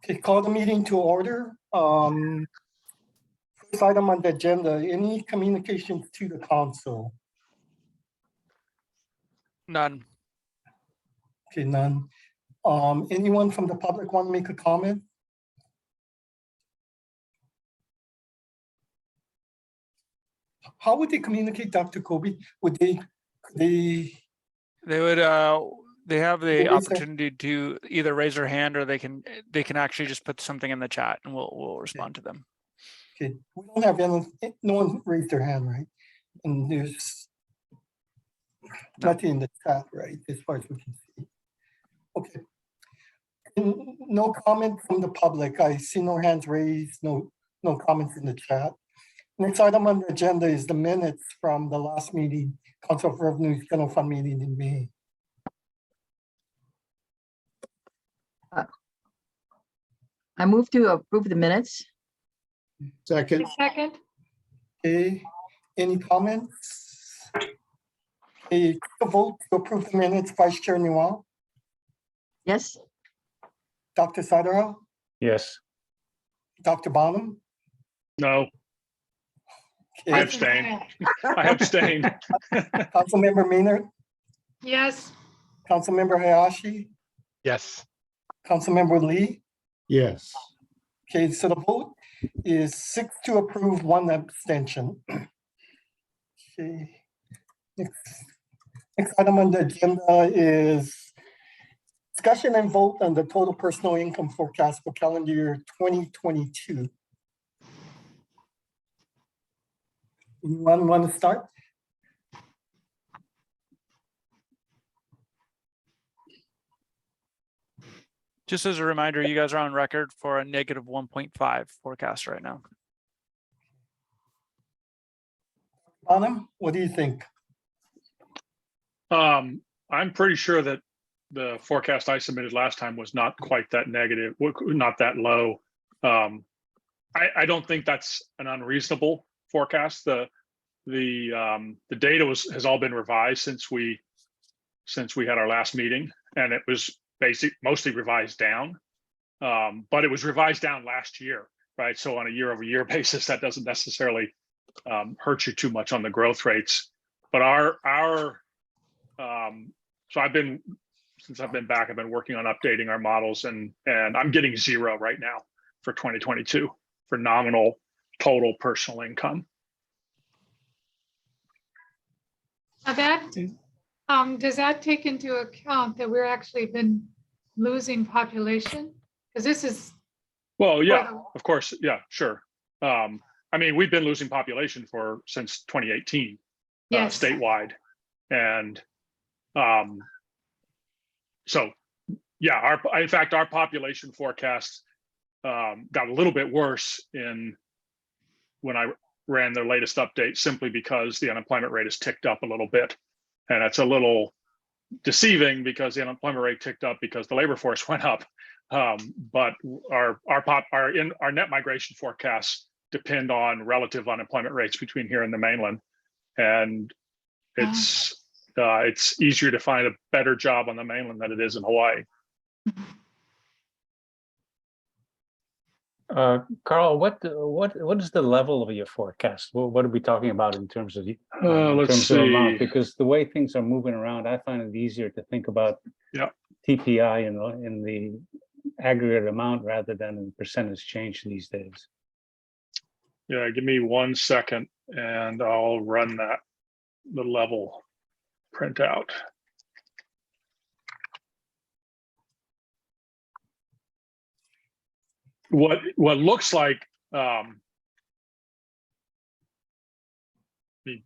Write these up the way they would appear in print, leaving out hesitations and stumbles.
Okay, call the meeting to order. First item on the agenda, any communications to the council? None. Okay, none. Anyone from the public want to make a comment? How would they communicate, Dr. Kobe? Would they They would they have the raise their- opportunity to either raise their hand or they can actually just put something in the chat and we'll respond to them. okay, we don't have any, no one raised their hand, right? And there's No. nothing in the chat, right, as far as we can see. Okay. No comment from the public. I see no hands raised, no comments in the chat. Next item on the agenda is the minutes from the last meeting, Council of Revenues General Fund meeting in May. I move to approve the minutes. Second, Second, Okay, any comments? A vote to approve the minutes, Vice Chair Newell, Yes. Dr. Sadara, yes. Dr. Bonham. No, I Okay, abstain. I abstain. Councilmember Maynard, yes, Councilmember Hayashi, Yes. Councilmember Lee. Yes. Okay, so the vote is 6 to approve, 1 abstention. Okay. Next item on the agenda is discussion and vote on the total personal income forecast for calendar year 2022. Anyone want to start? Just as a reminder, you guys are on record for a negative 1.5 forecast right now. Bonham, what do you think? I'm pretty sure that the forecast I submitted last time was not quite that negative, not that low. I don't think that's an unreasonable forecast. The data has all been revised since we had our last meeting, and it was mostly revised down. But it was revised down last year, right? So on a year-over-year basis, that doesn't necessarily hurt you too much on the growth rates. But so since I've been back, I've been working on updating our models, and I'm getting 0 right now for 2022 for nominal total personal income. now that, does that take into account that we're actually been losing population? Because this is, Well, yeah, of course, yeah, sure. I mean, we've been losing population since 2018 yes, statewide, and so yeah, in fact our population forecast got a little bit worse when I ran their latest update, simply because the unemployment rate has ticked up a little bit, and it's a little deceiving because the unemployment rate ticked up because the labor force went up. But our net migration forecasts depend on relative unemployment rates between here and the mainland, and it's easier to find a better job on the mainland than it is in Hawaii. Carl, what is the level of your forecast? What are we talking about in terms of Let's amount? see. Because the way things are moving around, I find it easier to think about TPI in the aggregate amount rather than in percentage change these days. Yeah, give me 1 second and I'll run the level printout. What looks like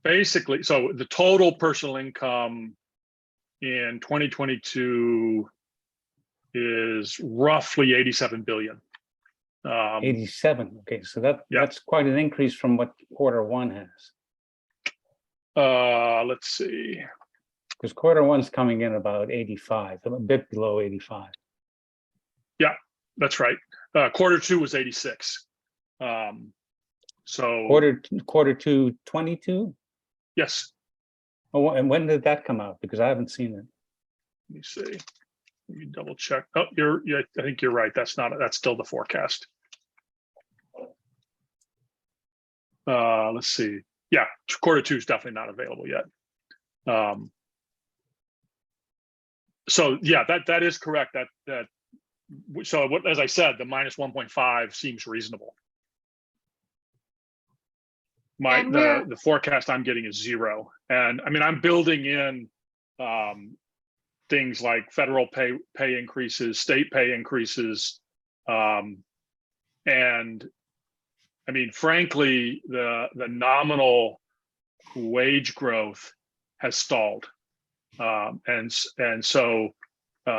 basically, so the total personal income in 2022 is roughly 87 billion. 87. Okay, so that's quite an increase from what Q1 has. Let's see. Because Q1's coming in about 85, a bit below 85. Yeah, that's right. Q2 was 86. So Q2 22. yes. Oh, and when did that come out? Because I haven't seen it. Let me see. Let me double check. Oh, I think you're right. That's still the forecast. Let's see. Yeah, Q2 is definitely not available yet. So yeah, that is correct. So as I said, the minus 1.5 seems reasonable. The forecast I'm getting is 0, and I mean I'm building in things like federal pay increases, state pay increases, and I mean frankly the nominal wage growth has stalled, and so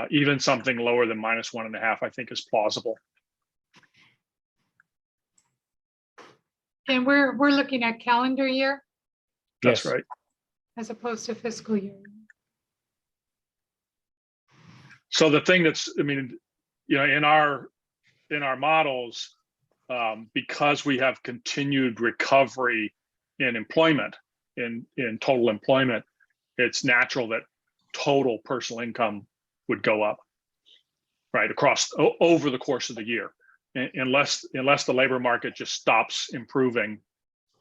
even something lower than minus 1.5 I think is plausible. And we're looking at calendar year That's Yes. right. as opposed to fiscal year. So the thing that's, I mean, you know, in our models, because we have continued recovery in employment, in total employment, it's natural that total personal income would go up, right, across over the course of the year. Unless the labor market just stops improving,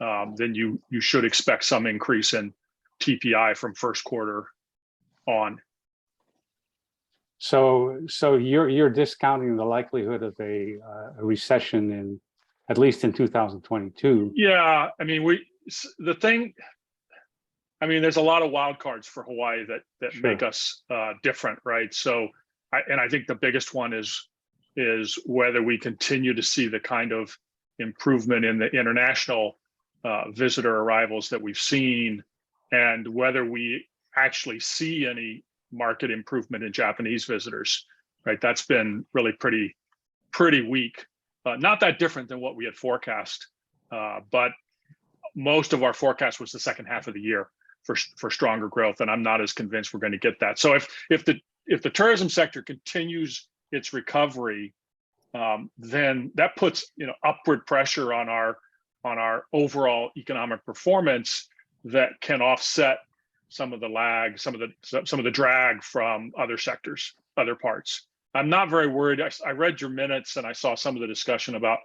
then you should expect some increase in TPI from first quarter on. So you're discounting the likelihood of a recession at least in 2022. Yeah, I mean there's a lot of wild cards for Hawaii that Sure. make us different, right? So I think the biggest one is whether we continue to see the kind of improvement in the international visitor arrivals that we've seen, and whether we actually see any market improvement in Japanese visitors, right? That's been really pretty weak. Not that different than what we had forecast, but most of our forecast was the second half of the year for stronger growth, and I'm not as convinced we're going to get that. So if the tourism sector continues its recovery, then that puts upward pressure on our overall economic performance that can offset some of the lag, some of the drag from other sectors, other parts. I'm not very worried. I read your minutes and I saw some of the discussion about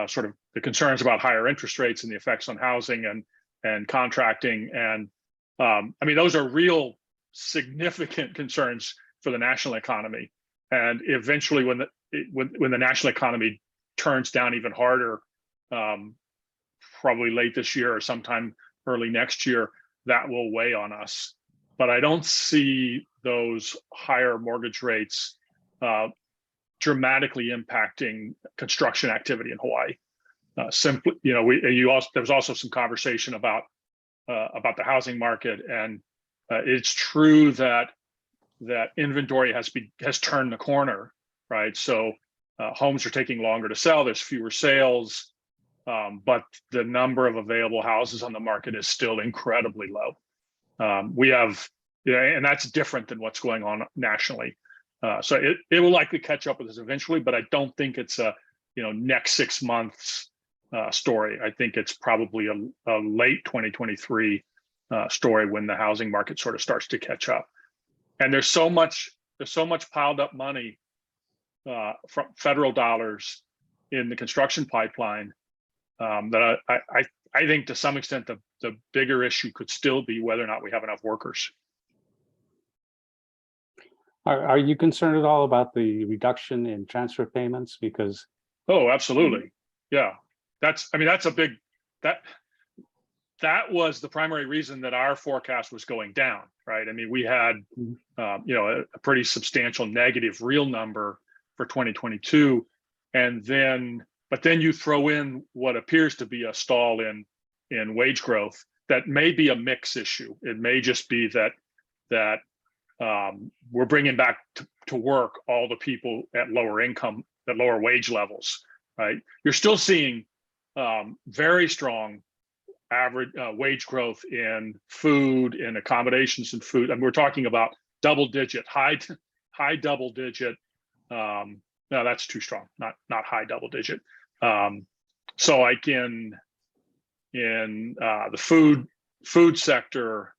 sort of the concerns about higher interest rates and the effects on housing and contracting, and I mean those are real significant concerns for the national economy. And eventually, when the national economy turns down even harder, probably late this year or sometime early next year, that will weigh on us. But I don't see those higher mortgage rates dramatically impacting construction activity in Hawaii. Simply, there was also some conversation about the housing market, and it's true that inventory has turned the corner, right? So homes are taking longer to sell. There's fewer sales, but the number of available houses on the market is still incredibly low. We have, and that's different than what's going on nationally. So it will likely catch up with us eventually, but I don't think it's a next 6 months story. I think it's probably a late 2023 story when the housing market sort of starts to catch up. And there's so much piled up money from federal dollars in the construction pipeline that I think to some extent the bigger issue could still be whether or not we have enough workers. Are you concerned at all about the reduction in transfer payments? Because oh, absolutely, yeah. That's a big that was the primary reason that our forecast was going down, right? I mean, we had a pretty substantial negative real number for 2022, but then you throw in what appears to be a stall in wage growth. That may be a mix issue. It may just be that we're bringing back to work all the people at lower income, at lower wage levels, right? You're still seeing very strong average wage growth in food, in accommodations and food. And we're talking about high double digit. No, that's too strong. Not high double digit. So like in the food sector,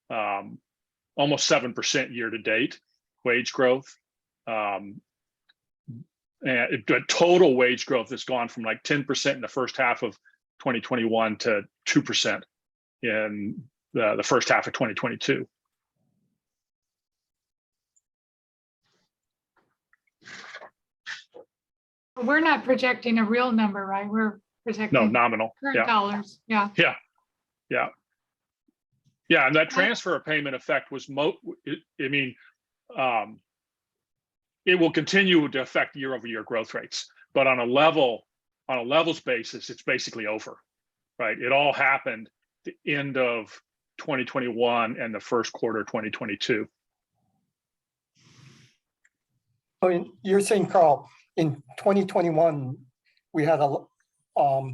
almost 7% year to date, wage growth. And the total wage growth has gone from like 10% in the first half of 2021 to 2% in the first half of 2022. We're not projecting a real number, right? We're No, projecting nominal. current Yeah. dollars. Yeah. Yeah, and that transfer payment effect was it will continue to affect year-over-year growth rates, but on a levels basis, it's basically over, right? It all happened the end of 2021 and the first quarter of 2022. So you're saying, Carl, in 2021, we had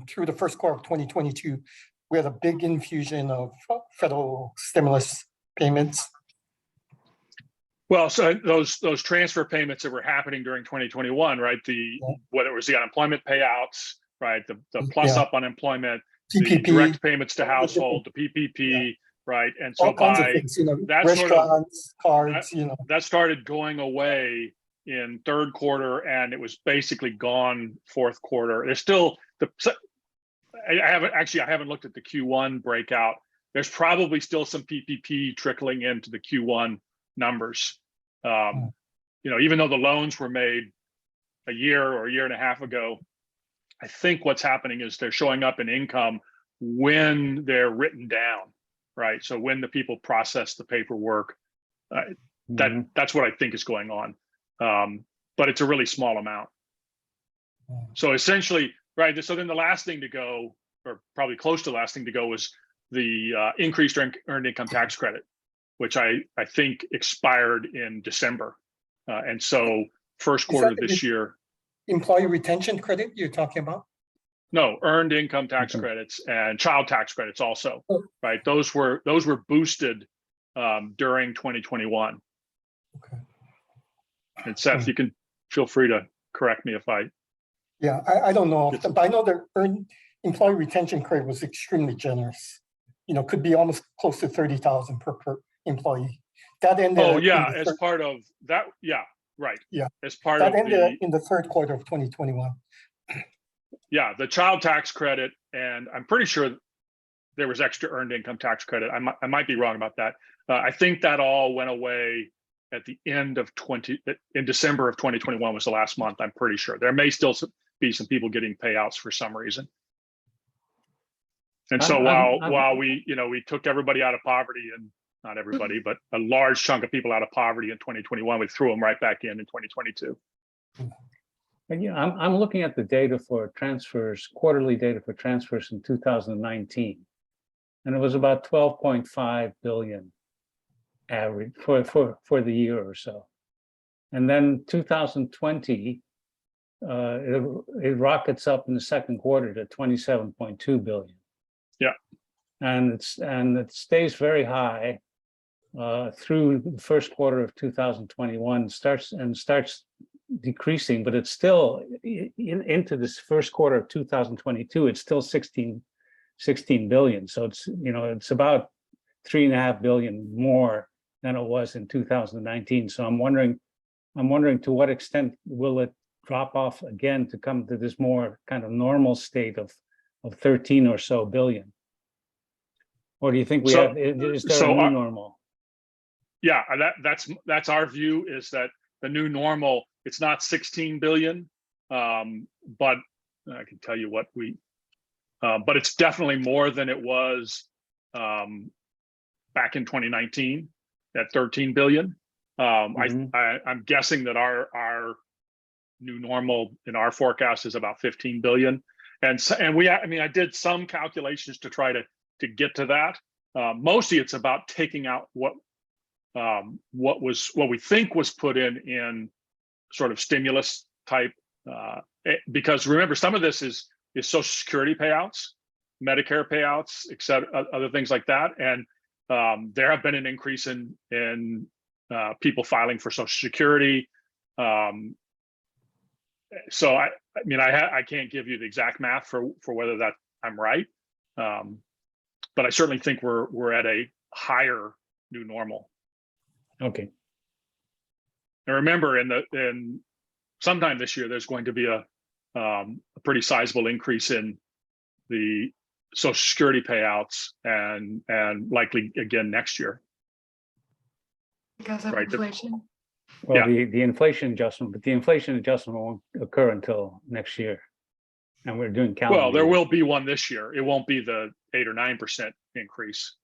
through the first quarter of 2022, we had a big infusion of federal stimulus payments. Well, so those transfer payments that were happening during 2021, right? Whether it was the unemployment payouts, right? The plus up unemployment, PPP, the direct payments to household, the PPP, right? And so all kinds of things, restaurants, cards, that started going away in third quarter, and it was basically gone fourth quarter. There's still I haven't looked at the Q1 breakout. There's probably still some PPP trickling into the Q1 numbers. Even though the loans were made a year or a year and a half ago, I think what's happening is they're showing up in income when they're written down, right? So when the people process the paperwork, that's what I think is going on. But it's a really small amount. So essentially, right, so then the last thing to go, or probably close to the last thing to go, was the increased earned income tax credit, which I think expired in December. And so first quarter this year. Employee retention credit you're talking about? No, earned income tax credits and child tax credits also, right? Those were boosted during 2021. Okay. And Seth, you can feel free to correct me if I. Yeah, I don't know, but I know the earned employee retention credit was extremely generous. Could be almost close to 30,000 per employee. That ended. Oh yeah, as part of that. Yeah, right. Yeah, as part that of ended in the third quarter of 2021. Yeah, the child tax credit, and I'm pretty sure there was extra earned income tax credit. I might be wrong about that. I think that all went away at the end of in December of 2021 was the last month. I'm pretty sure there may still be some people getting payouts for some reason. And so while we took everybody out of poverty, and not everybody, but a large chunk of people out of poverty in 2021, we threw them right back in 2022. And I'm looking at the data for transfers, quarterly data for transfers in 2019, and it was about 12.5 billion average for the year or so. And then 2020, it rockets up in the second quarter to 27.2 billion. Yeah, and it stays very high through the first quarter of 2021. Starts decreasing, but it's still into this first quarter of 2022. It's still 16 billion. So it's about 3.5 billion more than it was in 2019. So I'm wondering to what extent will it drop off again to come to this more kind of normal state of 13 or so billion? Or do you think is there a new normal? Yeah, that's our view, is that the new normal, it's not 16 billion, but I can tell you what but it's definitely more than it was back in 2019 at 13 billion. I'm guessing that our new normal in our forecast is about 15 billion. And I did some calculations to try to get to that. Mostly it's about taking out what we think was put in sort of stimulus type, because remember, some of this is Social Security payouts, Medicare payouts, etc., other things like that. And there have been an increase in people filing for Social Security. So I can't give you the exact math for whether that I'm right, but I certainly think we're at a higher new normal. Okay. And remember, in sometime this year, there's going to be a pretty sizable increase in the Social Security payouts, and likely again next year. Because of Right, inflation. Well, the inflation adjustment, but the inflation adjustment won't occur until next year. And we're doing calendar. Well, there year. will be one this year. It won't be the 8 or 9% increase.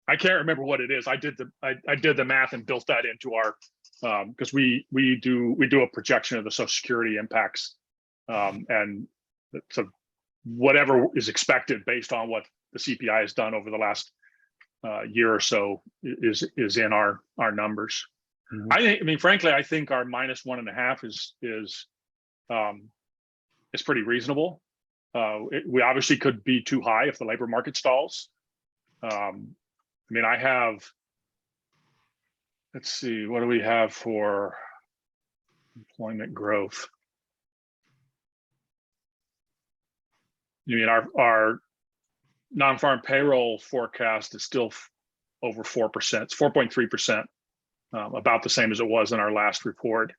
I can't remember what it is. I did the math and built that into our because we do a projection of the Social Security impacts, and so whatever is expected based on what the CPI has done over the last year or so is in our numbers. Mhm. I mean, frankly, I think our -1.5 is pretty reasonable. We obviously could be too high if the labor market stalls. I mean, I have, let's see, what do we have for employment growth? You mean our non-farm payroll forecast is still over 4%. It's 4.3%, about the same as it was in our last report.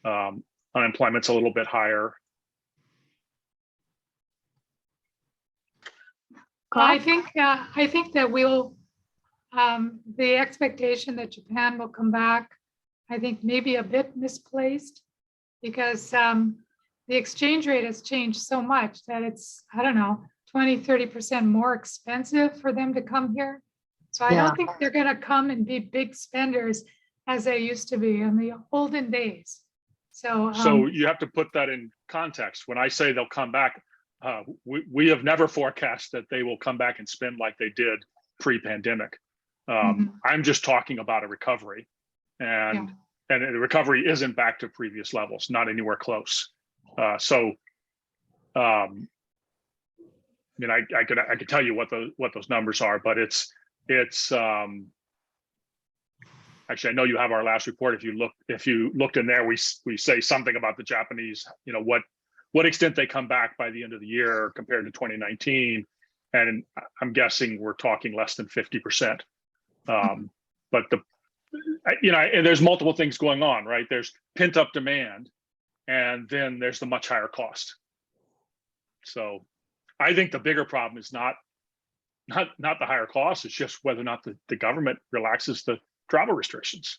Unemployment's a little bit higher. I think that we'll, the expectation that Japan will come back, I think maybe a bit misplaced, because the exchange rate has changed so much that it's, I don't know, 20-30% more expensive for them to come here. So I Yeah. don't think they're gonna come and be big spenders as they used to be in the olden days. So You have to put that in context. When I say they'll come back, we have never forecast that they will come back and spend like they did pre-pandemic. I'm just talking about a recovery, and the recovery isn't back to previous levels, not anywhere close. I mean, I could tell you what those numbers are, but it's actually, I know you have our last report. If you looked in there, we say something about the Japanese, you know, what extent they come back by the end of the year compared to 2019, and I'm guessing we're talking less than 50%. But and there's multiple things going on, right? There's pent up demand, and then there's the much higher cost. So I think the bigger problem is not the higher cost. It's just whether or not the government relaxes the travel restrictions,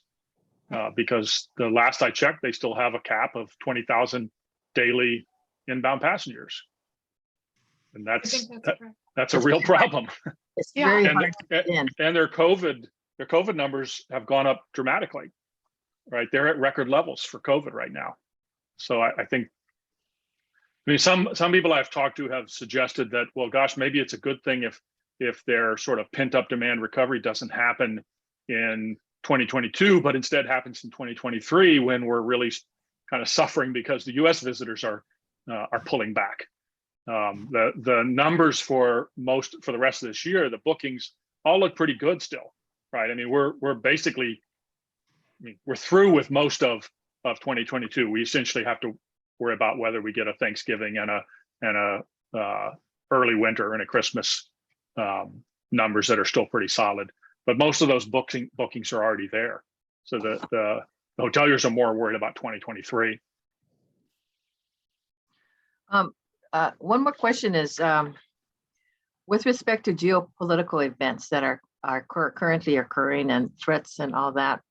because the last I checked, they still have a cap of 20,000 daily inbound passengers, and that's a real problem. It's Yeah. very And, hard to get in. and their COVID numbers have gone up dramatically, right? They're at record levels for COVID right now. So I think, I mean, some people I've talked to have suggested that, well, gosh, maybe it's a good thing if their sort of pent up demand recovery doesn't happen in 2022, but instead happens in 2023, when we're really kind of suffering because the U.S. visitors are pulling back. The numbers for the rest of this year, the bookings all look pretty good still, right? I mean, we're basically, we're through with most of 2022. We essentially have to worry about whether we get a Thanksgiving and a early winter and a Christmas numbers that are still pretty solid. But most of those bookings are already there. So the hoteliers are more worried about 2023. One more question is, with respect to geopolitical events that are currently occurring and threats and all that,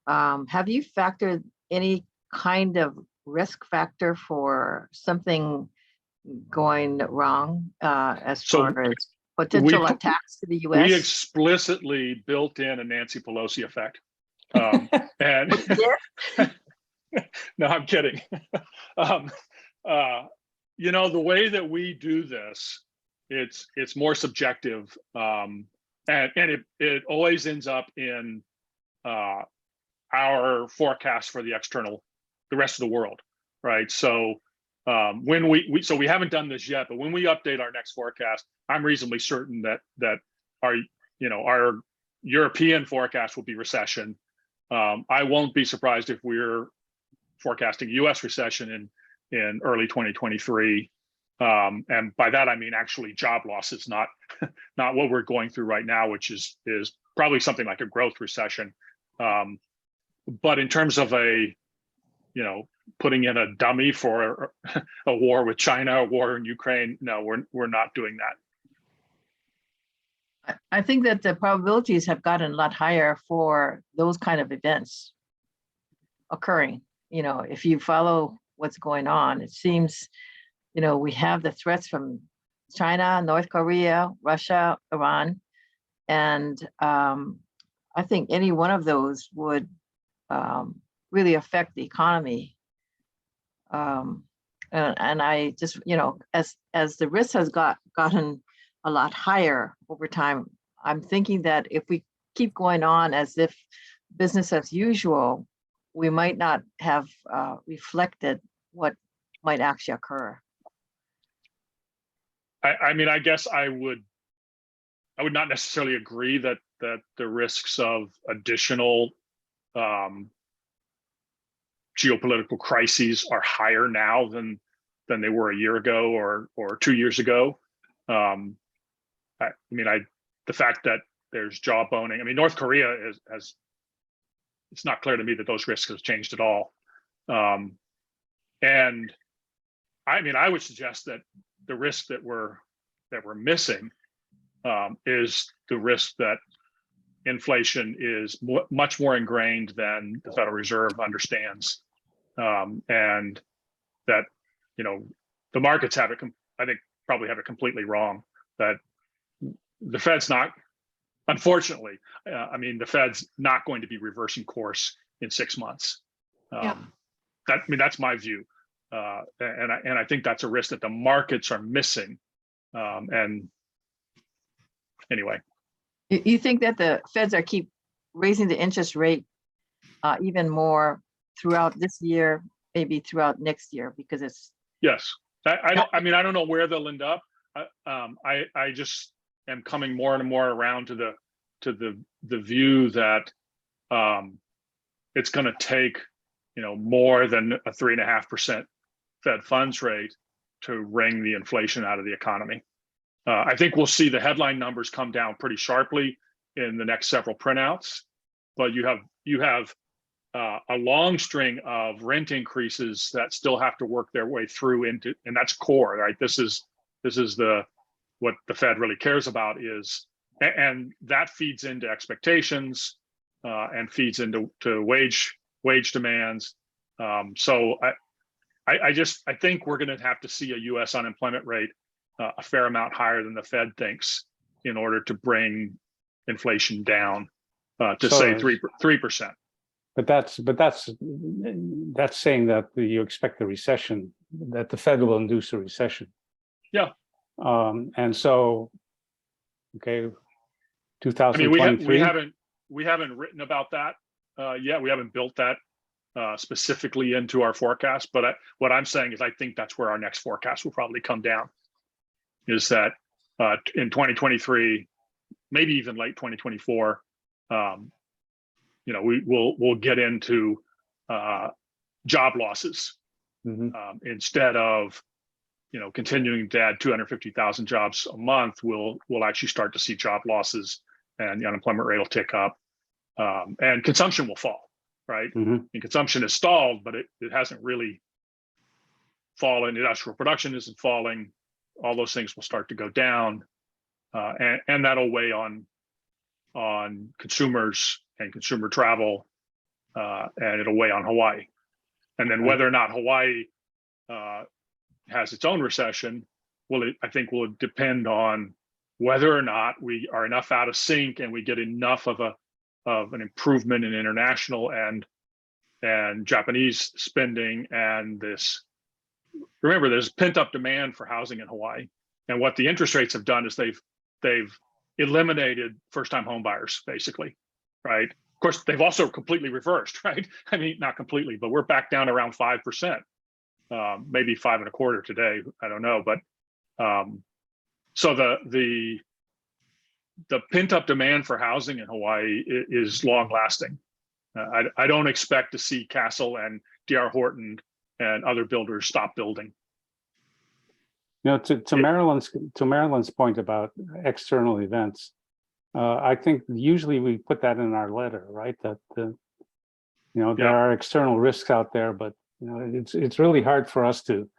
have you factored any kind of risk factor for something going wrong as far as potential attacks to the U.S.? We explicitly built in a Nancy Pelosi effect. And no, I'm kidding. You know, the way that we do this, it's more subjective, and it always ends up in our forecast for the rest of the world, right? So when we haven't done this yet, but when we update our next forecast, I'm reasonably certain that our European forecast will be recession. I won't be surprised if we're forecasting U.S. recession in early 2023. And by that, I mean actually job losses, not what we're going through right now, which is probably something like a growth recession. But in terms of putting in a dummy for a war with China, a war in Ukraine, no, we're not doing that. I think that the probabilities have gotten a lot higher for those kind of events occurring. If you follow what's going on, it seems, we have the threats from China, North Korea, Russia, Iran, and I think any one of those would really affect the economy. And I just, as the risk has gotten a lot higher over time, I'm thinking that if we keep going on as if business as usual, we might not have reflected what might actually occur. I mean, I guess I would not necessarily agree that the risks of additional geopolitical crises are higher now than they were a year ago or 2 years ago. The fact that there's jawboning. I mean, North Korea has. It's not clear to me that those risks have changed at all. And I mean, I would suggest that the risk that we're missing is the risk that inflation is much more ingrained than the Federal Reserve understands, and that the markets have it. I think probably have it completely wrong. That the Fed's not. Unfortunately, the Fed's not going to be reversing course in 6 months. That's my view, and I think that's a risk that the markets are missing. And anyway, you think that the Feds are keep raising the interest rate even more throughout this year, maybe throughout next year, because it's yes. I don't know where they'll end up. I just am coming more and more around to the view that it's going to take more than a 3.5% Fed funds rate to wring the inflation out of the economy. I think we'll see the headline numbers come down pretty sharply in the next several printouts, but you have a long string of rent increases that still have to work their way through into, and that's core, right? This is what the Fed really cares about is, and that feeds into expectations and feeds into wage demands. So I think we're going to have to see a U.S. unemployment rate a fair amount higher than the Fed thinks in order to bring inflation down to say 3%. But that's saying that you expect a recession, that the Fed will induce a recession. Yeah. And so, okay, 2023. We haven't written about that yet. We haven't built that specifically into our forecast. But what I'm saying is, I think that's where our next forecast will probably come down. Is that in 2023, maybe even late 2024, we'll get into job losses instead of continuing to add 250,000 jobs a month. We'll actually start to see job losses, and the unemployment rate will tick up, and consumption will fall, right? And consumption is stalled, but it hasn't really fallen. Industrial production isn't falling. All those things will start to go down, and that'll weigh on consumers and consumer travel, and it'll weigh on Hawaii. And then whether or not Hawaii has its own recession, I think will depend on whether or not we are enough out of sync and we get enough of an improvement in international and Japanese spending, and remember, there's pent up demand for housing in Hawaii. And what the interest rates have done is they've eliminated first time home buyers, basically, right? Of course, they've also completely reversed, right? I mean, not completely, but we're back down around 5%, maybe 5.25% today. I don't know, but so the pent up demand for housing in Hawaii is long lasting. I don't expect to see Castle and D.R. Horton and other builders stop building. To Marilyn's point about external events, I think usually we put that in our letter, right? That there Yeah. are external risks out there, but it's really hard for us to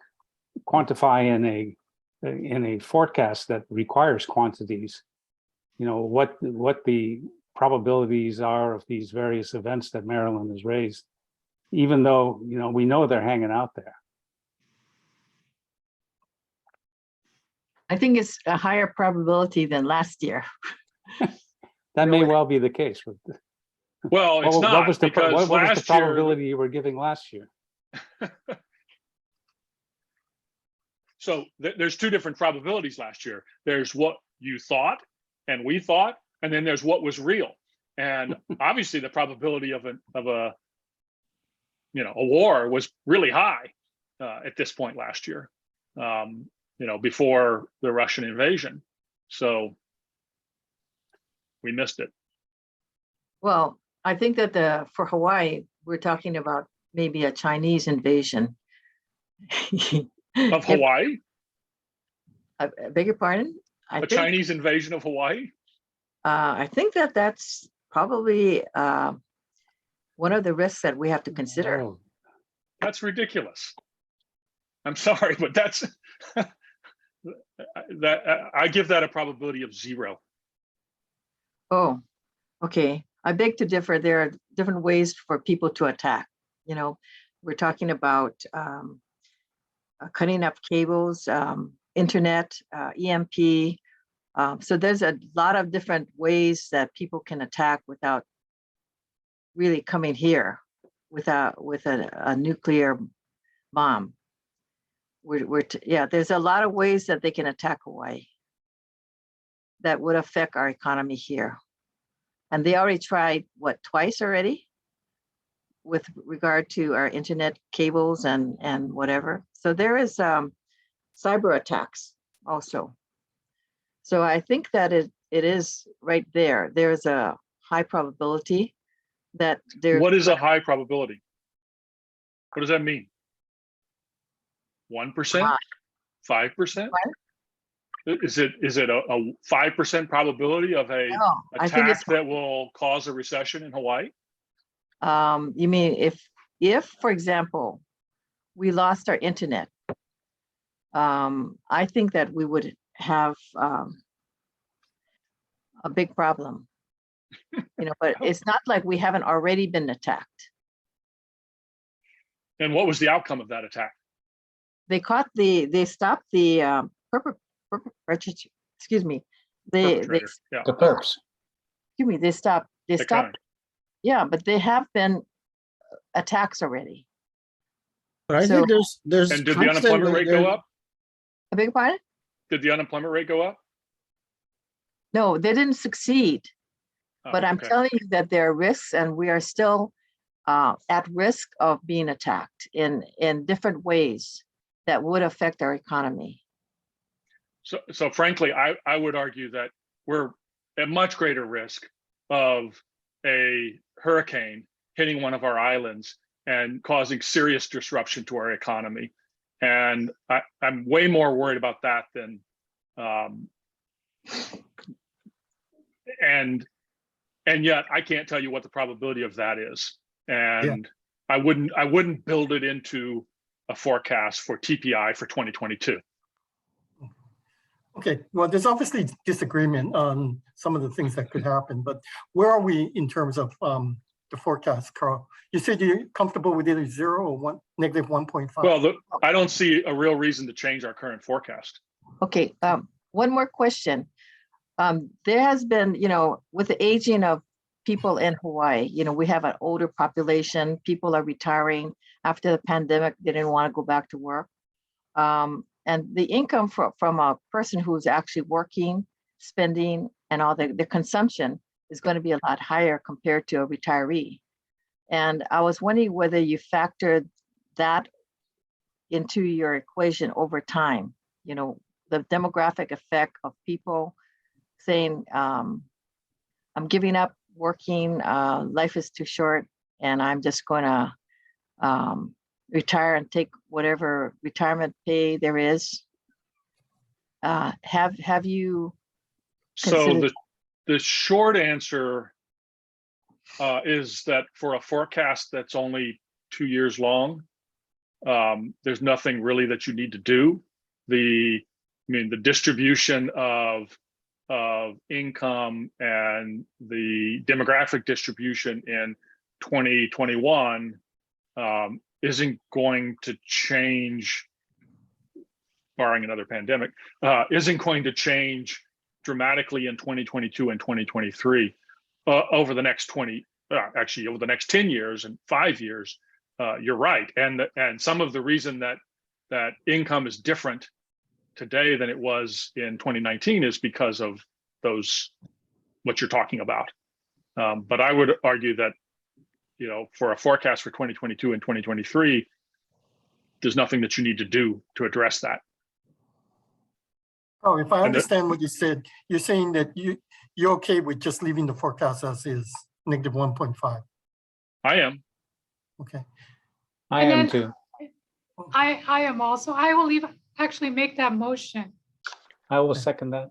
quantify in a forecast that requires quantities. What the probabilities are of these various events that Marilyn has raised, even though we know they're hanging out there. I think it's a higher probability than last year. That may Really? well be the case. Well, it's not, what was the because last probability you were giving last year? So there's two different probabilities last year. There's what you thought and we thought, and then there's what was real. And obviously the probability of a war was really high at this point last year, before the Russian invasion. So we missed it. Well, I think that for Hawaii, we're talking about maybe a Chinese invasion. Of Hawaii? I beg your pardon? A Chinese invasion of Hawaii? I think that's probably one of the risks that we have to consider. Oh, That's ridiculous. I'm sorry, but that's I give that a probability of 0. Oh, okay. I beg to differ. There are different ways for people to attack. We're talking about cutting up cables, internet, EMP. So there's a lot of different ways that people can attack without really coming here with a nuclear bomb. There's a lot of ways that they can attack Hawaii that would affect our economy here. And they already tried, twice already with regard to our internet cables and whatever. So there is cyber attacks also. So I think that it is right there. There's a high probability that there. What is a high probability? What does that mean? 1%? 5%? Is it a 5% probability of a attack that will cause a recession in Hawaii? You mean if, for example, we lost our internet, I think that we would have a big problem, but it's not like we haven't already been attacked. And what was the outcome of that attack? They stopped the excuse me. The perps. Excuse me. They stopped. Yeah, but they have been attacks already. But I think there's. And did the unemployment rate go up? I beg your pardon? Did the unemployment rate go up? No, they didn't succeed. But I'm telling you that there are risks, and we are still at risk of being attacked in different ways that would affect our economy. So frankly, I would argue that we're at much greater risk of a hurricane hitting one of our islands and causing serious disruption to our economy. And I'm way more worried about that than, and yet I can't tell you what the probability of that is. And I wouldn't build it into a forecast for TPI for 2022. Okay, well, there's obviously disagreement on some of the things that could happen, but where are we in terms of the forecast, Carl? You said you're comfortable with either 0 or negative 1.5. Well, I don't see a real reason to change our current forecast. Okay, one more question. There has been, with the aging of people in Hawaii, we have an older population. People are retiring after the pandemic. They didn't want to go back to work. And the income from a person who's actually working, spending, and all the consumption is going to be a lot higher compared to a retiree. And I was wondering whether you factored that into your equation over time, the demographic effect of people saying, I'm giving up working, life is too short, and I'm just going to retire and take whatever retirement pay there is. Have you So the short answer is that for a forecast that's only 2 years long, there's nothing really that you need to do. The distribution of income and the demographic distribution in 2021 isn't going to change, barring another pandemic, isn't going to change dramatically in 2022 and 2023. Over the next over the next 10 years and 5 years, you're right. And some of the reason that income is different today than it was in 2019 is because of what you're talking about. But I would argue that, for a forecast for 2022 and 2023, there's nothing that you need to do to address that. Oh, if I understand what you said, you're saying that you're okay with just leaving the forecast as is, negative 1.5. I am. Okay. I And am then- too. I am also, I will actually make that motion. I will second that.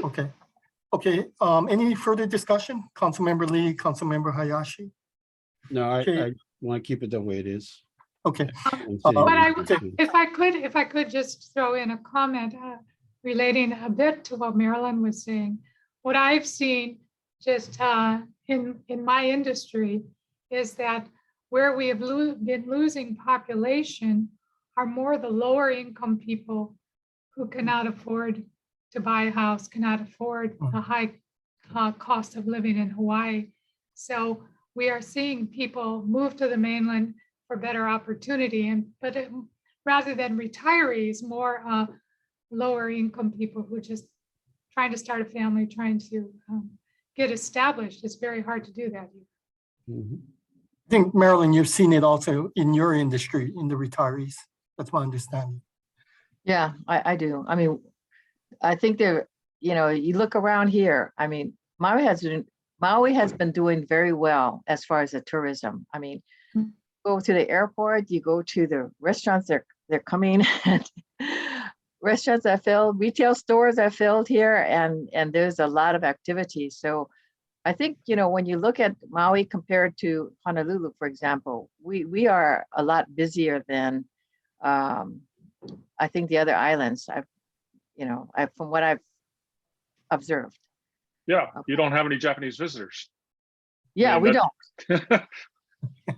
Okay. Okay. Any further discussion? Councilmember Lee, Councilmember Hayashi. No, Okay. I want to keep it the way it is. Okay. But Okay. if I could just throw in a comment relating a bit to what Marilyn was saying. What I've seen just in my industry is that where we have been losing population are more the lower income people who cannot afford to buy a house, cannot afford the high cost of living in Hawaii. So we are seeing people move to the mainland for better opportunity, but rather than retirees, more lower income people who just trying to start a family, trying to get established. It's very hard to do that here. Mhm. I think, Marilyn, you've seen it also in your industry, in the retirees. That's my understanding. Yeah, I do. I mean, I think you look around here, I mean, Maui has been doing very well as far as the tourism. I mean, go to the airport, you go to the restaurants, they're coming and restaurants are filled, retail stores are filled here, and there's a lot of activity. So I think, when you look at Maui compared to Honolulu, for example, we are a lot busier than I think the other islands. From what I've observed. Yeah, you don't have any Japanese visitors. Yeah, mean, we that- don't.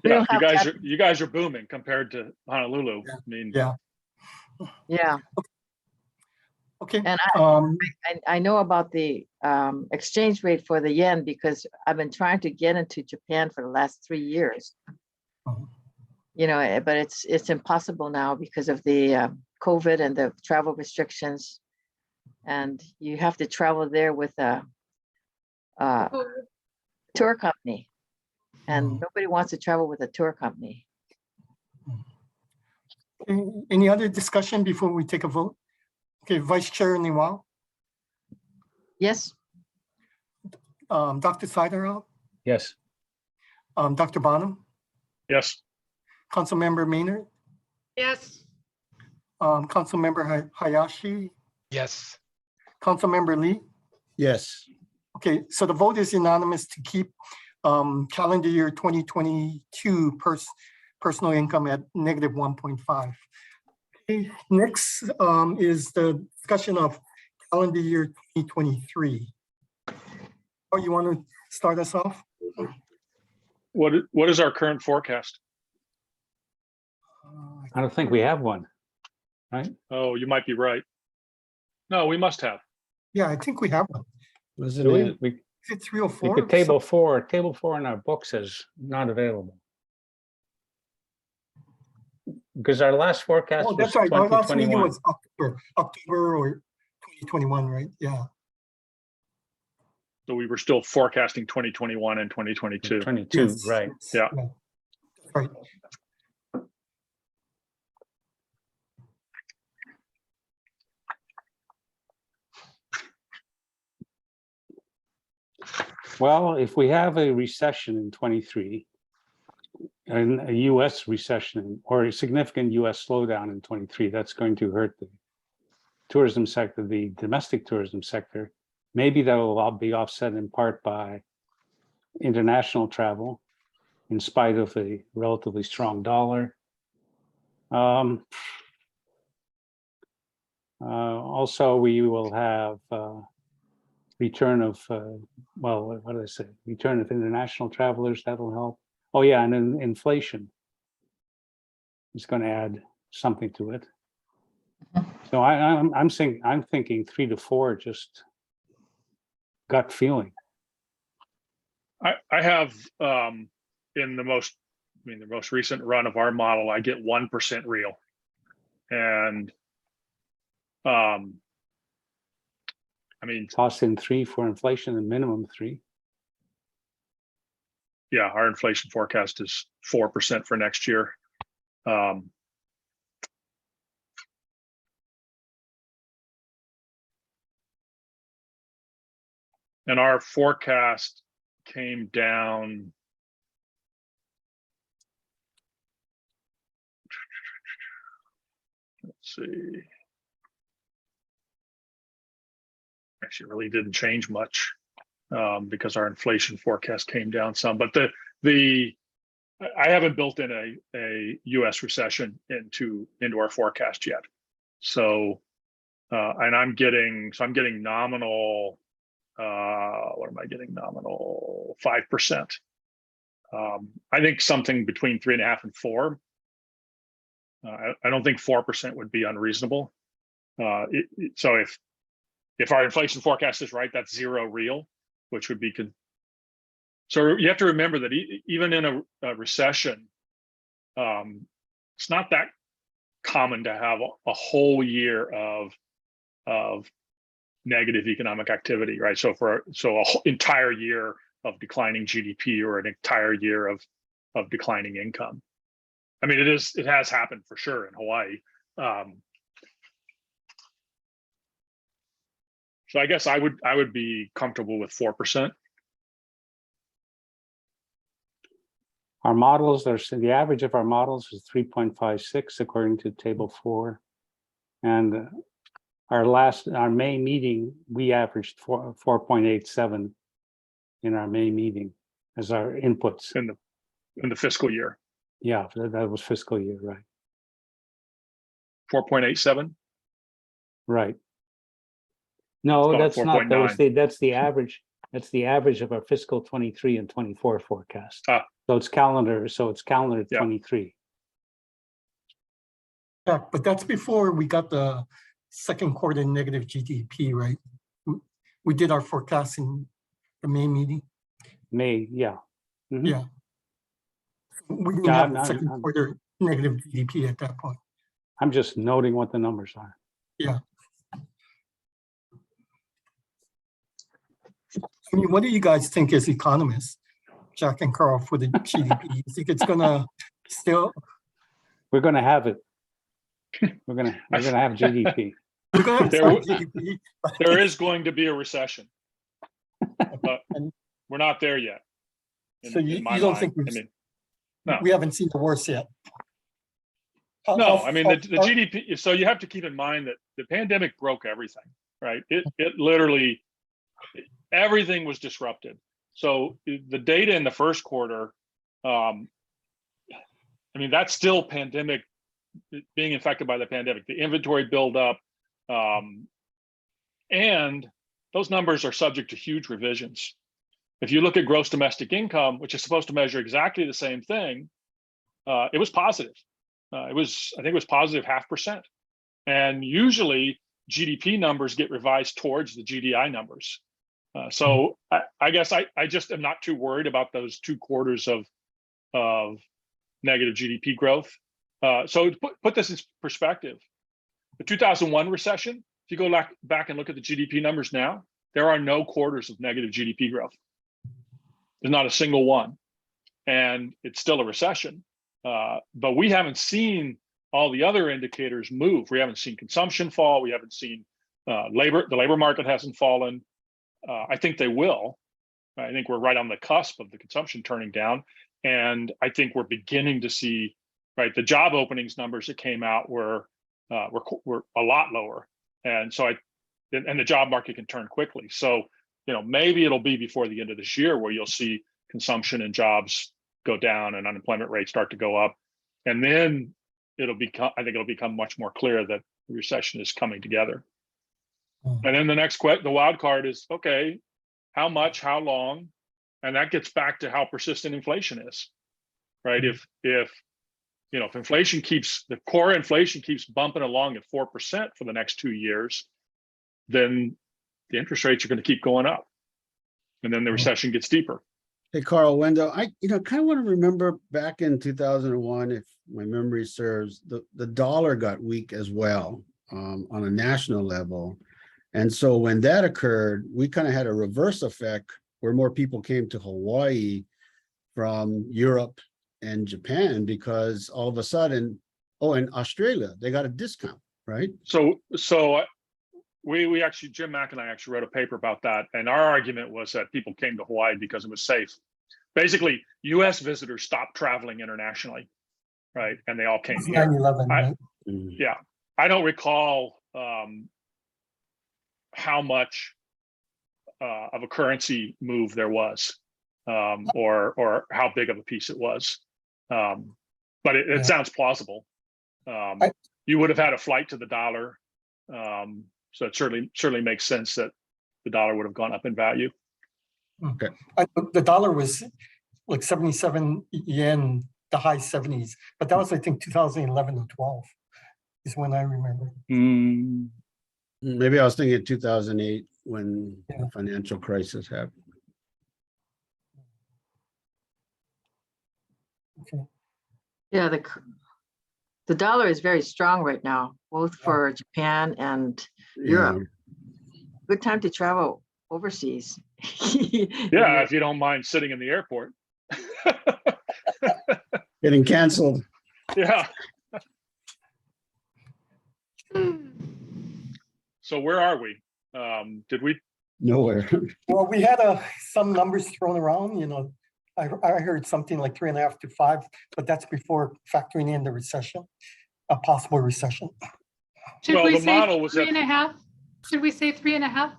We Yeah, don't have you guys are booming compared to Honolulu. Yeah. I mean, Yeah. Yeah, Okay. and I know about the exchange rate for the yen because I've been trying to get into Japan for the last 3 years. Mhm. But it's impossible now because of the COVID and the travel restrictions. And you have to travel there with a tour company. And Mhm. nobody wants to travel with a tour company. Okay, any other discussion before we take a vote? Okay, Vice Chair Niwao, Yes, Dr. Siderall, Yes. Dr. Bonham, yes, Councilmember Maynard, Yes, Councilmember Hayashi, Yes. Councilmember Lee. Yes, Okay, so the vote is unanimous to keep calendar year 2022 personal income at negative 1.5. Okay, next is the discussion of calendar year 2023. Oh, you want to start us off? what is our current forecast? I don't think we have one, right? Oh, you might be right. No, we must have. Yeah, I think we have one. wasn't Do it? we? Is it 304? Like table four in our book says not available. Because our last forecast Oh, was that's right. Our last meeting 2021. was October or 2021, right? Yeah. So we were still forecasting 2021 and 2022. 22, Yes, right. yes, Yeah. Right. Well, if we have a recession in 23, and a US recession or a significant US slowdown in 23, that's going to hurt the tourism sector, the domestic tourism sector, maybe that will all be offset in part by international travel, in spite of a relatively strong dollar. Also, we will have return of, well, what did I say? Return of international travelers, that'll help. Oh yeah, and then inflation is going to add something to it. So I'm thinking 3 to 4, just gut feeling. I have in the most recent run of our model, I get 1% real. And I mean, Toss in 3 for inflation and minimum 3. yeah, our inflation forecast is 4% for next year. And our forecast came down. Let's see. Actually, really didn't change much because our inflation forecast came down some. But I haven't built in a U.S. recession into our forecast yet. So, and I'm getting nominal. What am I getting? Nominal 5%. I think something between 3.5 and 4. I don't think 4% would be unreasonable. So if our inflation forecast is right, that's 0 real, which would be good. So you have to remember that even in a recession, it's not that common to have a whole year of negative economic activity, right? So a whole entire year of declining GDP or an entire year of declining income. I mean, it has happened for sure in Hawaii. So I guess I would be comfortable with 4%. Our models are, the average of our models is 3.56 according to table 4. And our May meeting, we averaged 4.87 in our May meeting as our inputs. In the fiscal year. Yeah, that was fiscal year, right? 4.87. Right. No, that's not. That's the average. That's the average of our fiscal 23 and 24 forecast. So it's calendar. So it's calendar 23. Yeah, but that's before we got the second quarter negative GDP, right? We did our forecast in the May meeting. May, yeah. Mm-hmm. Yeah. We didn't have the second quarter negative GDP at that point. I'm just noting what the numbers are. Yeah. I mean, what do you guys think as economists, Jack and Carl, for the GDP? You think it's gonna still? We're gonna have it. We're gonna have GDP. We're gonna have some GDP. There is going to be a recession, but we're not there yet. So you don't think we haven't seen the worst yet? No, I mean the GDP. So you have to keep in mind that the pandemic broke everything, right? It literally everything was disrupted. So the data in the first quarter, I mean that's still pandemic, being infected by the pandemic. The inventory buildup, and those numbers are subject to huge revisions. If you look at gross domestic income, which is supposed to measure exactly the same thing, it was positive. I think it was positive 0.5%. And usually GDP numbers get revised towards the GDI numbers. So I guess I just am not too worried about those 2 quarters of negative GDP growth. So to put this in perspective, the 2001 recession, if you go back and look at the GDP numbers now, there are no quarters of negative GDP growth. There's not a single one. And it's still a recession. But we haven't seen all the other indicators move. We haven't seen consumption fall. We haven't seen the labor market hasn't fallen. I think they will. I think we're right on the cusp of the consumption turning down. And I think we're beginning to see, right, the job openings numbers that came out were a lot lower. And so and the job market can turn quickly. So, maybe it'll be before the end of this year where you'll see consumption and jobs go down and unemployment rates start to go up. And then I think it'll become much more clear that the recession is coming together. And then the wild card is, okay, how much, how long? And that gets back to how persistent inflation is, right? If inflation the core inflation keeps bumping along at 4% for the next 2 years, then the interest rates are going to keep going up. And then the recession gets deeper. Hey, Carl, Wendell, I kind of want to remember back in 2001, if my memory serves, the dollar got weak as well on a national level. And so when that occurred, we kind of had a reverse effect where more people came to Hawaii from Europe and Japan because all of a sudden, and Australia, they got a discount, right? So we actually, Jim Mack and I actually wrote a paper about that. And our argument was that people came to Hawaii because it was safe. Basically, US visitors stopped traveling internationally, right? And they all came here. 9/11, right? Yeah, I don't recall how much of a currency move there was, or how big of a piece it was. But it sounds plausible. You would have had a flight to the dollar. So it certainly makes sense that the dollar would have gone up in value. Okay. The dollar was like 77 yen, the high 70s, but that was, I think, 2011 or 12 is when I remember. Maybe I was thinking 2008 when the financial crisis happened. Okay. Yeah, the dollar is very strong right now, both for Japan and Europe. Good time to travel overseas. Yeah, if you don't mind sitting in the airport. Getting canceled. Yeah. So where are we? Did we? Nowhere. Well, we had some numbers thrown around, I heard something like 3.5 to 5, but that's before factoring in the recession, a possible recession. Should Well, we the say model was three that- and a half? Should we say 3.5?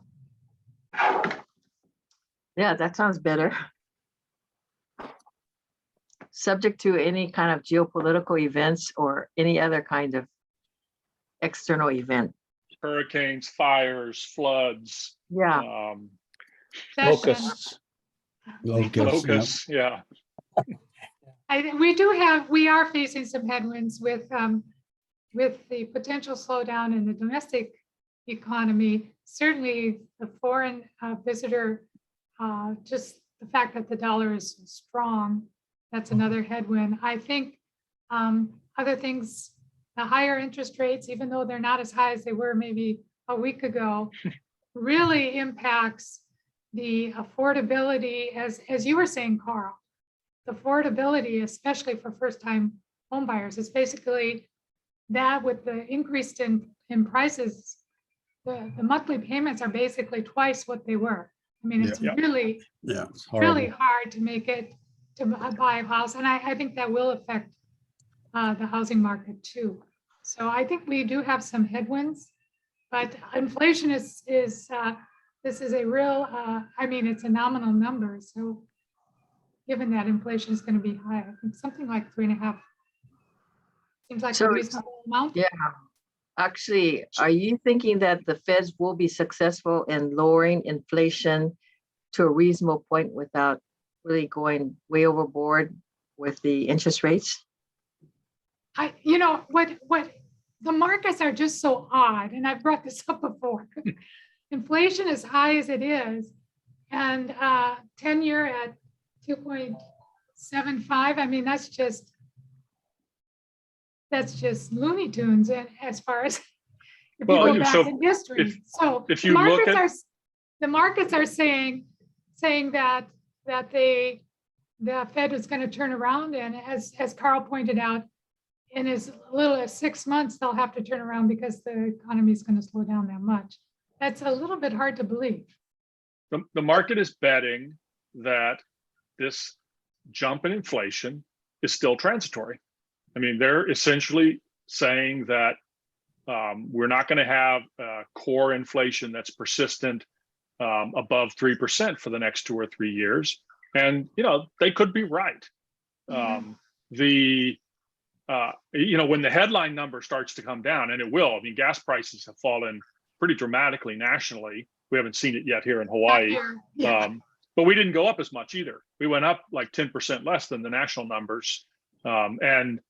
Yeah, that sounds better. Subject to any kind of geopolitical events or any other kind of external event. Hurricanes, fires, floods, Yeah, Locusts. locusts, yeah. We are facing some headwinds with the potential slowdown in the domestic economy. Certainly the foreign visitor, just the fact that the dollar is strong, that's another headwind. I think other things, the higher interest rates, even though they're not as high as they were maybe a week ago, really impacts the affordability, as you were saying, Carl, the affordability, especially for first-time home buyers. It's basically that with the increase in prices, the monthly payments are basically twice what they were. I mean, it's really, It's really hard to make it to buy a house. And I think that will affect the housing market too. So I think we do have some headwinds, but inflation is this is a real, it's a nominal number. So given that inflation is going to be high, I think something like 3.5 seems like a reasonable amount. yeah. Actually, are you thinking that the Feds will be successful in lowering inflation to a reasonable point without really going way overboard with the interest rates? What the markets are just so odd, and I've brought this up before. Inflation as high as it is, and 10-year at 2.75. I mean, that's just Looney Tunes. And as far as if you go back in history, if you look at the markets are saying that the Fed is going to turn around, and as Carl pointed out, in as little as 6 months, they'll have to turn around because the economy is going to slow down that much. That's a little bit hard to believe. the market is betting that this jump in inflation is still transitory. I mean, they're essentially saying that We're not going to have core inflation that's persistent above 3% for the next 2 or 3 years. And, they could be right. When the headline number starts to come down, and it will, I mean, gas prices have fallen pretty dramatically nationally. We haven't seen it yet here in Hawaii. But we didn't go up as much either. We went up like 10% less than the national numbers. And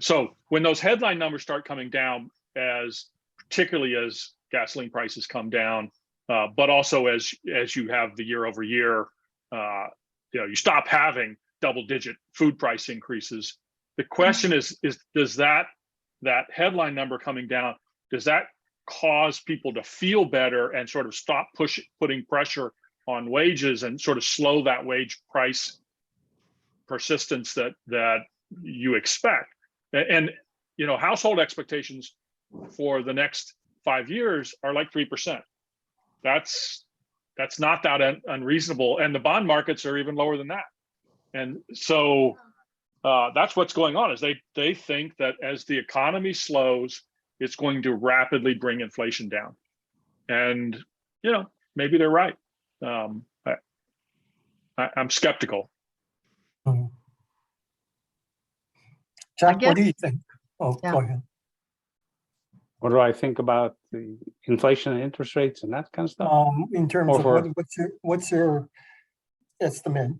so when those headline numbers start coming down, particularly as gasoline prices come down, but also as you have the year over year, you stop having double-digit food price increases. The question is does that headline number coming down, does that cause people to feel better and sort of stop putting pressure on wages and sort of slow that wage price persistence that you expect? And household expectations for the next 5 years are like 3%. That's not that unreasonable, and the bond markets are even lower than that. And so that's what's going on, is they think that as the economy slows, it's going to rapidly bring inflation down. And maybe they're right. I'm skeptical. Jack, guess- what do you think? Oh, Yeah. go ahead. What do I think about the inflation and interest rates and that kind of stuff? In terms Or of for- what's your estimate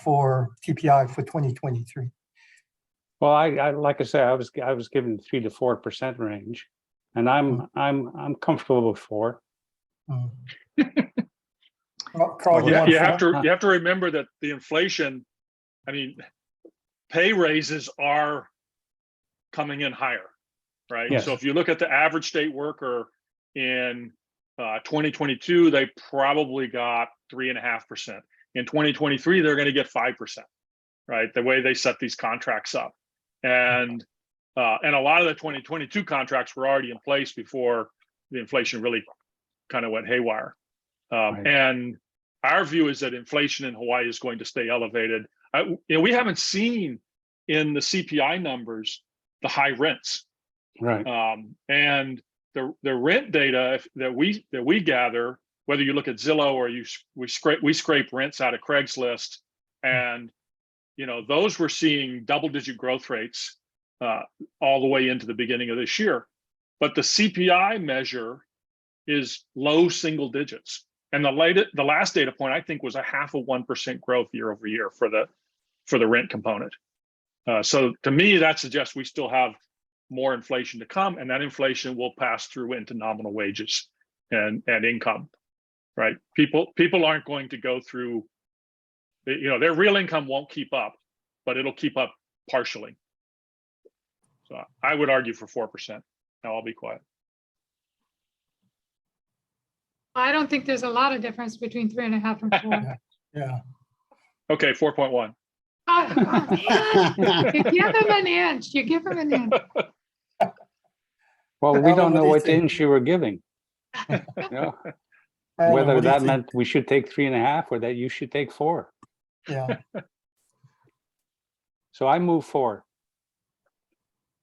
for TPI for 2023? Well, I like I said, I was given 3 to 4% range, and I'm comfortable with 4. Carl, Yeah, want You have four? to remember that the inflation, I mean, pay raises are coming in higher, right? Yes. So if you look at the average state worker in 2022, they probably got 3.5%. In 2023, they're going to get 5%, right? The way they set these contracts up, and a lot of the 2022 contracts were already in place before the inflation really kind of went haywire. Right. And our view is that inflation in Hawaii is going to stay elevated. We haven't seen in the CPI numbers the high rents, Right. and the rent data that we gather, whether you look at Zillow or we scrape rents out of Craigslist, and those were seeing double-digit growth rates all the way into the beginning of this year. But the CPI measure is low single digits. And the last data point, I think, was a 0.5% growth year over year for the rent component. So to me, that suggests we still have more inflation to come, and that inflation will pass through into nominal wages and income, right? People aren't going to go through, their real income won't keep up, but it'll keep up partially. So I would argue for 4%. Now I'll be quiet. I don't think there's a lot of difference between 3.5 and 4. Yeah. Okay, 4.1. You give him an inch. You give him an inch. Well, we Alan, don't know what what do you think? inch you were giving. Alan, Whether what do you that think? meant we should take 3.5 or that you should take 4. Yeah. So I move 4.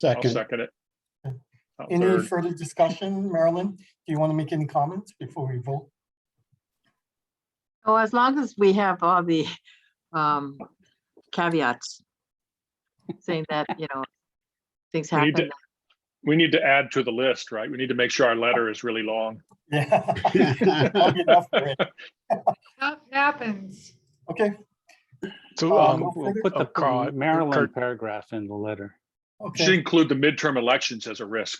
I'll Second. second it. I'll Any third. further discussion, Marilyn? Do you want to make any comments before we vote? Oh, as long as we have all the caveats saying that, things We need happen. We need to add to the list, right? We need to make sure our letter is really long. Yeah. I'll get off for it. That happens. Okay. So We'll put the Carl, Maryland Kurt- paragraph in the letter. Should Okay. include the midterm elections as a risk.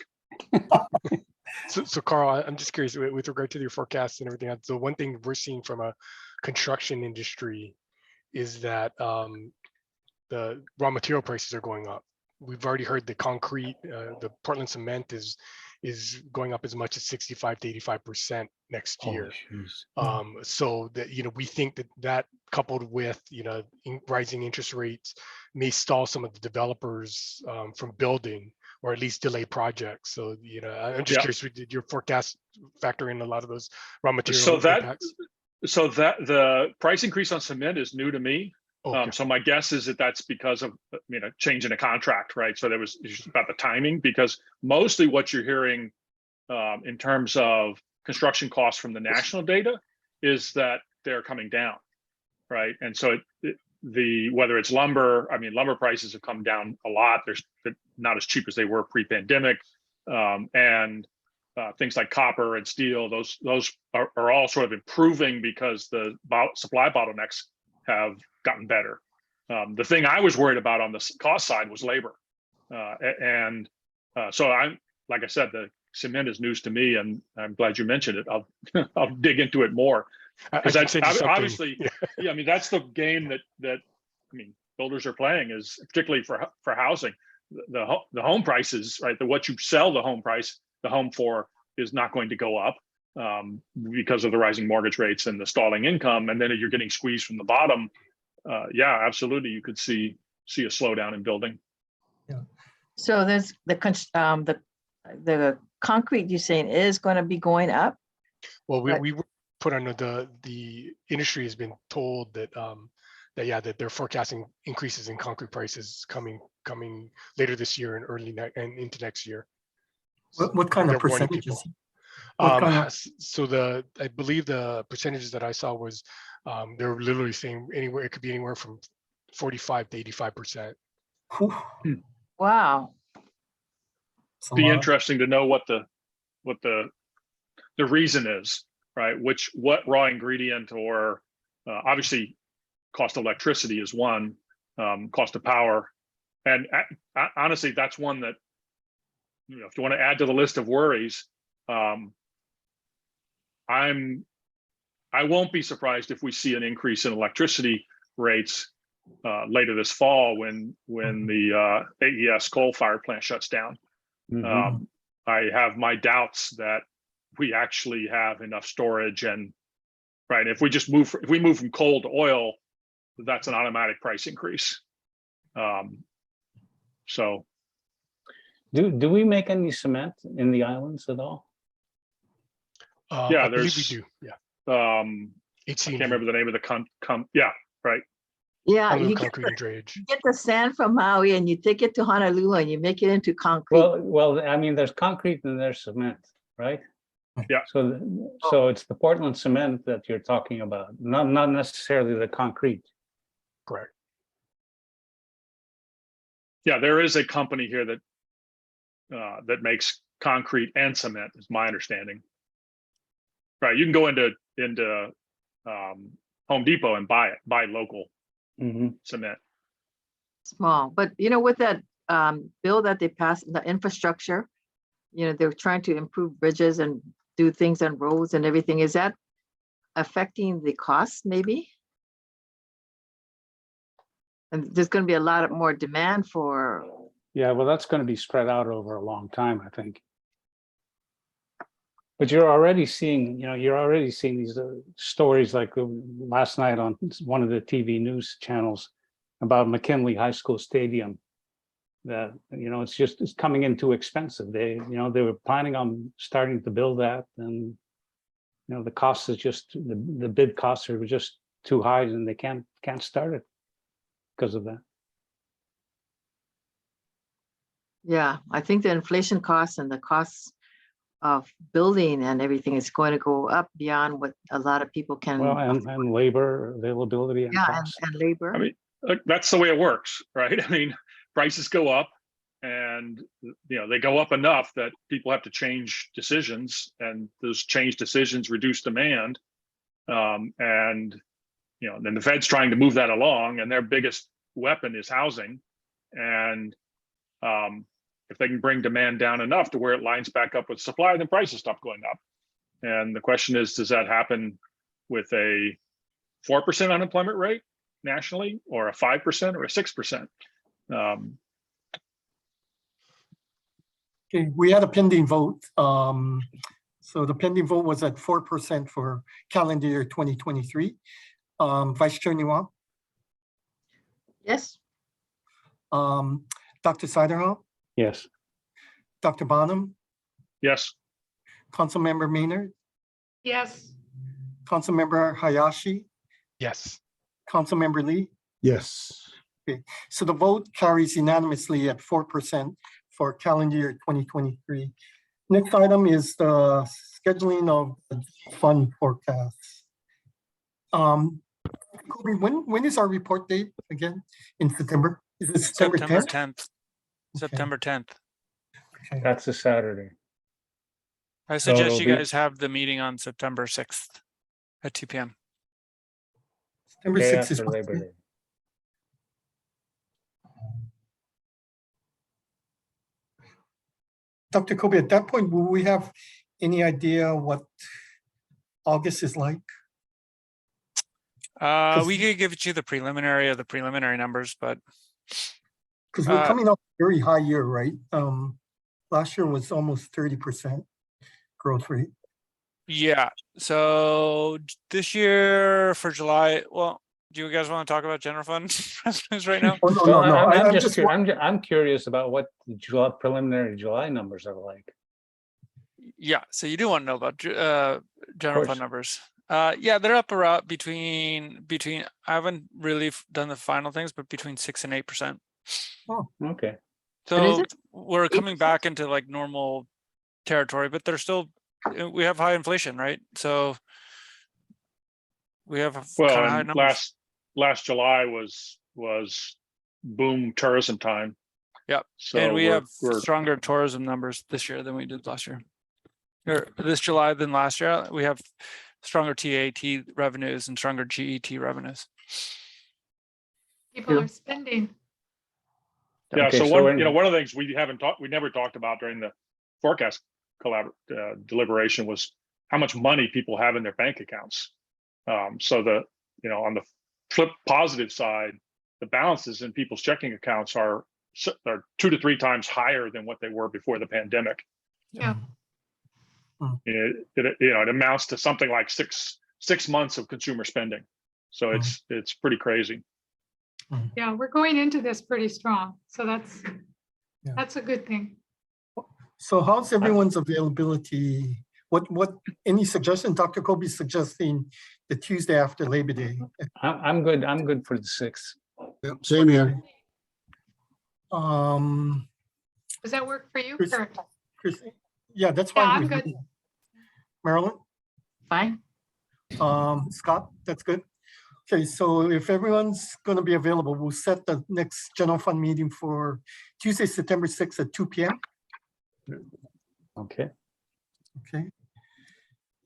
So Carl, I'm just curious with regard to your forecasts and everything else. The one thing we're seeing from a construction industry is that the raw material prices are going up. We've already heard the concrete, the Portland cement is going up as much as 65 to 85% next year. So that we think that coupled with rising interest rates may stall some of the developers from building, or at least delay projects. So I'm just curious, did your forecast factor in a lot of those raw material impacts? So that the price increase on cement is new to me. Okay. So my guess is that that's because of change in a contract, right? So it's just about the timing, because mostly what you're hearing in terms of construction costs from the national data is that they're coming down, right? And so whether it's lumber, I mean, lumber prices have come down a lot. They're not as cheap as they were pre-pandemic, and things like copper and steel. Those are all sort of improving because the supply bottlenecks have gotten better. The thing I was worried about on the cost side was labor, so like I said, the cement is news to me, and I'm glad you mentioned it. I'll dig into it more. Because that's obviously, yeah. I mean, that's the game that I mean, builders are playing, is particularly for housing. The home prices, right? What you sell the home for is not going to go up because of the rising mortgage rates and the stalling income, and then you're getting squeezed from the bottom. Yeah, absolutely, you could see a slowdown in building. Yeah. So there's the concrete you're saying is going to be going up? Well, we were put under the industry has been told that that they're forecasting increases in concrete prices coming later this year and and into next year. What kind of They're warning percentages? So I believe the percentages that I saw was they're literally saying it could be anywhere from 45 to 85%. Wow. Be interesting to know what the reason is, right? What raw ingredient, or obviously cost of electricity is one, cost of power, and honestly, that's one that, you know, if you want to add to the list of worries, I won't be surprised if we see an increase in electricity rates later this fall when the AES coal-fired plant shuts down. Mhm. I have my doubts that we actually have enough storage, and right, if we move from coal to oil, that's an automatic price increase. So Do we make any cement in the islands at all? yeah, I believe we do. Yeah. I HC&D, can't remember the name of the yeah, right. Yeah, Honolulu you get, concrete and drainage. you get the sand from Maui and you take it to Honolulu and you make it into concrete. Well, I mean, there's concrete and there's cement, right? Yeah. So it's the Portland cement that you're talking about, not necessarily the concrete. Correct. Yeah, there is a company here that makes concrete and cement, is my understanding. Right, you can go into Home Depot and buy local Mhm. cement. Small, but you know, with that bill that they passed, the infrastructure, you know, they're trying to improve bridges and do things on roads and everything. Is that affecting the costs maybe? And there's going to be a lot more demand for. Yeah, well, that's going to be spread out over a long time, I think. But you're already seeing these stories like last night on one of the TV news channels about McKinley High School Stadium. That, you know, it's coming in too expensive. They were planning on starting to build that, and you know, the cost is just the bid costs are just too high, and they can't start it because of that. Yeah, I think the inflation costs and the costs of building and everything is going to go up beyond what a lot of people can. Well, and labor availability and yeah, cost. and labor. I mean, that's the way it works, right? I mean, prices go up, and you know, they go up enough that people have to change decisions, and those changed decisions reduce demand. And you know, then the Fed's trying to move that along, and their biggest weapon is housing. And if they can bring demand down enough to where it lines back up with supply, then prices stop going up. And the question is, does that happen with a 4% unemployment rate nationally, or a 5% or a 6%? Okay, we had a pending vote. So the pending vote was at 4% for calendar year 2023. Vice Chair Nguyen, Yes. Dr. Siderholm, Yes. Dr. Bonham, Yes. Councilmember Maynard, Yes, Councilmember Hayashi, Yes. Councilmember Lee. Yes. So the vote carries unanimously at 4% for calendar year 2023. Next item is the scheduling of the fund forecasts. Kobe, when is our report date again? In September? Is it September September 10th? 10th. Okay. September 10th. Okay. That's a Saturday. I So suggest it'll you be- guys have the meeting on September 6th at 2 p.m. September Day 6th is after Labor Day. Dr. Kobe, at that point, will we have any idea what August is like? We could give you the preliminary of the preliminary numbers, but Because we're Uh, coming off a very high year, right? Last year was almost 30% growth rate. yeah. So this year for July, well, do you guys want to talk about general fund revenues right now? Oh, no, Well, no, no. I'm I'm just, just, cur- I'm curious about what the preliminary July numbers are like. Yeah, so you do want to know about general course. fund numbers. Yeah, they're up around between I haven't really done the final things, but between 6 and 8%. Okay. And is So it we're coming 8%? back into like normal territory, but they're still, we have high inflation, right? So we have kind Well, of high and numbers. last July was boom tourism time. Yep. So And we have we're stronger tourism numbers this year than we did last year. Or this July than last year. We have stronger TAT revenues and stronger GET revenues. People Yeah. are spending. yeah. Okay, So so one when- one of the things we never talked about during the forecast deliberation was how much money people have in their bank accounts. So on the flip positive side, the balances in people's checking accounts are 2 to 3 times higher than what they were before the pandemic. Yeah. It amounts to something like six months of consumer spending. So it's pretty crazy. Yeah, we're going into this pretty strong. So Yeah. that's a good thing. so how's everyone's availability? What, any suggestion? Dr. Kobe suggesting the Tuesday after Labor Day. I'm good. I'm good for the 6th. Yep, same here. Does that work for you, Chris- Kurt? Chris, yeah, that's Yeah, fine. I'm with good. me. Marilyn? fine? Scott, that's good. Okay, so if everyone's going to be available, we'll set the next general fund meeting for Tuesday, September 6th at 2 p.m. Okay. Okay.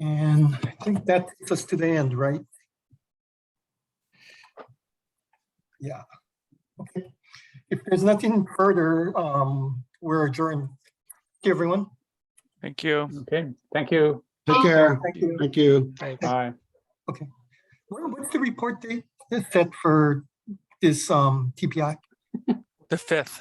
And I think that takes us to the end, right? Yeah. Okay. If there's nothing further, we're adjourned. Thank you, everyone. Thank you. Okay. Thank you. Take Oh, care. Thank you. Thank you. Thanks. Bye. What's the report date set for this TPI? The 5th.